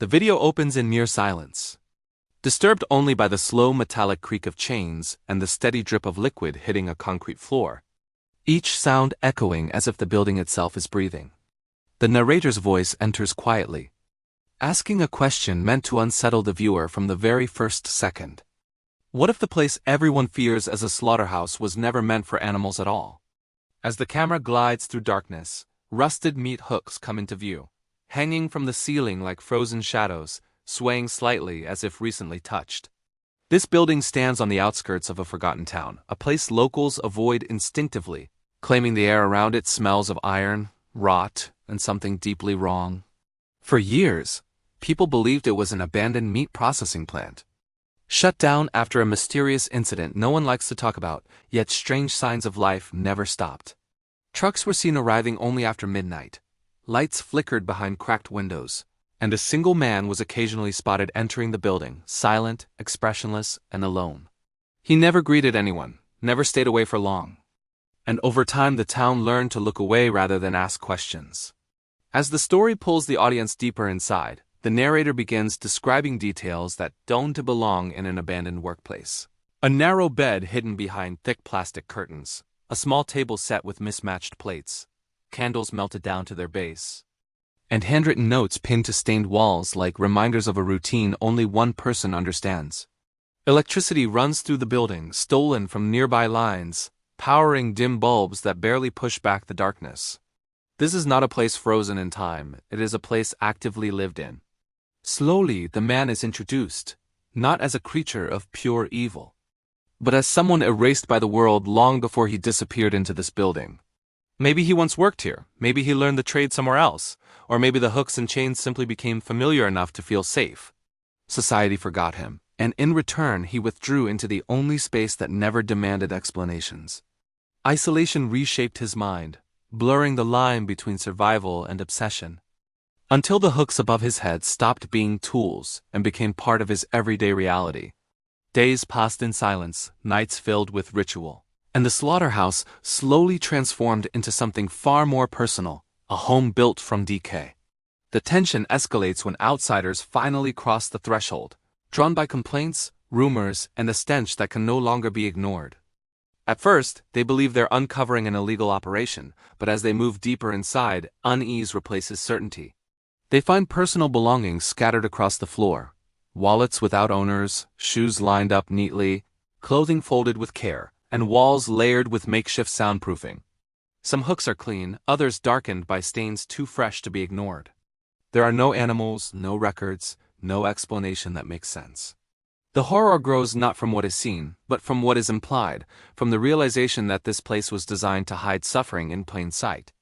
The video opens in near silence, disturbed only by the slow metallic creak of chains and the steady drip of liquid hitting a concrete floor, each sound echoing as if the building itself is breathing. The narrator's voice enters quietly, asking a question meant to unsettle the viewer from the very first second. What if the place everyone fears as a slaughterhouse was never meant for animals at all? As the camera glides through darkness, rusted meat hooks come into view, hanging from the ceiling like frozen shadows, swaying slightly as if recently touched. This building stands on the outskirts of a forgotten town, a place locals avoid instinctively, claiming the air around it smells of iron, rot, and something deeply wrong. For years, people believed it was an abandoned meat processing plant, shut down after a mysterious incident no one likes to talk about, yet strange signs of life never stopped. Trucks were seen arriving only after midnight, lights flickered behind cracked windows, and a single man was occasionally spotted entering the building, silent, expressionless, and alone. He never greeted anyone, never stayed away for long. And over time the town learned to look away rather than ask questions. As the story pulls the audience deeper inside, the narrator begins describing details that don't belong in an abandoned workplace. A narrow bed hidden behind thick plastic curtains, a small table set with mismatched plates, candles melted down to their base, and handwritten notes pinned to stained walls like reminders of a routine only one person understands. Electricity runs through the building, stolen from nearby lines, powering dim bulbs that barely push back the darkness. This is not a place frozen in time, it is a place actively lived in. Slowly, the man is introduced, not as a creature of pure evil, but as someone erased by the world long before he disappeared into this building. Maybe he once worked here, maybe he learned the trade somewhere else, or maybe the hooks and chains simply became familiar enough to feel safe. Society forgot him, and in return he withdrew into the only space that never demanded explanations. Isolation reshaped his mind, blurring the line between survival and obsession, until the hooks above his head stopped being tools and became part of his everyday reality. Days passed in silence, nights filled with ritual, and the slaughterhouse slowly transformed into something far more personal, a home built from decay. The tension escalates when outsiders finally cross the threshold, drawn by complaints, rumors, and a stench that can no longer be ignored. At first, they believe they're uncovering an illegal operation, but as they move deeper inside, unease replaces certainty. They find personal belongings scattered across the floor, wallets without owners, shoes lined up neatly, clothing folded with care, and walls layered with makeshift soundproofing. Some hooks are clean, others darkened by stains too fresh to be ignored. There are no animals, no records, no explanation that makes sense. The horror grows not from what is seen, but from what is implied, from the realization that this place was designed to hide suffering in plain sight.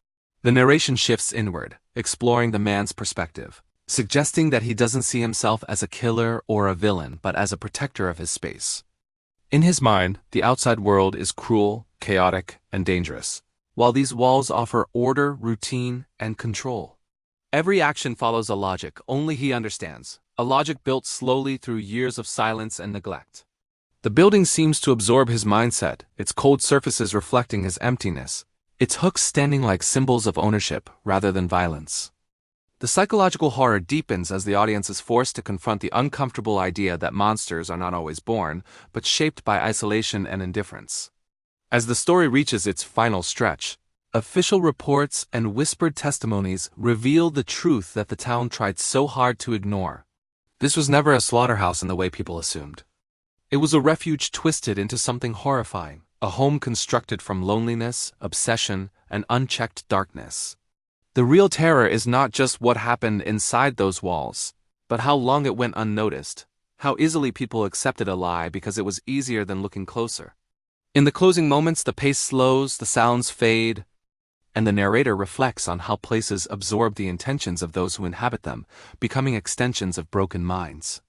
The narration shifts inward, exploring the man's perspective, suggesting that he doesn't see himself as a killer or a villain, but as a protector of his space. In his mind, the outside world is cruel, chaotic, and dangerous, while these walls offer order, routine, and control. Every action follows a logic only he understands, a logic built slowly through years of silence and neglect. The building seems to absorb his mindset, its cold surfaces reflecting his emptiness, its hooks standing like symbols of ownership rather than violence. The psychological horror deepens as the audience is forced to confront the uncomfortable idea that monsters are not always born, but shaped by isolation and indifference. As the story reaches its final stretch, official reports and whispered testimonies reveal the truth that the town tried so hard to ignore. This was never a slaughterhouse in the way people assumed. It was a refuge twisted into something horrifying, a home constructed from loneliness, obsession, and unchecked darkness. The real terror is not just what happened inside those walls, but how long it went unnoticed, how easily people accepted a lie because it was easier than looking closer. In the closing moments, the pace slows, the sounds fade, and the narrator reflects on how places absorb the intentions of those who inhabit them, becoming extensions of broken minds.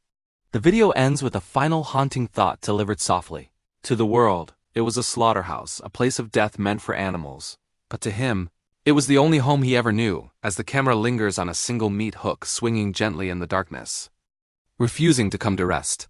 The video ends with a final haunting thought delivered softly. To the world, it was a slaughterhouse, a place of death meant for animals, but to him, it was the only home he ever knew, as the camera lingers on a single meat hook swinging gently in the darkness, refusing to come to rest.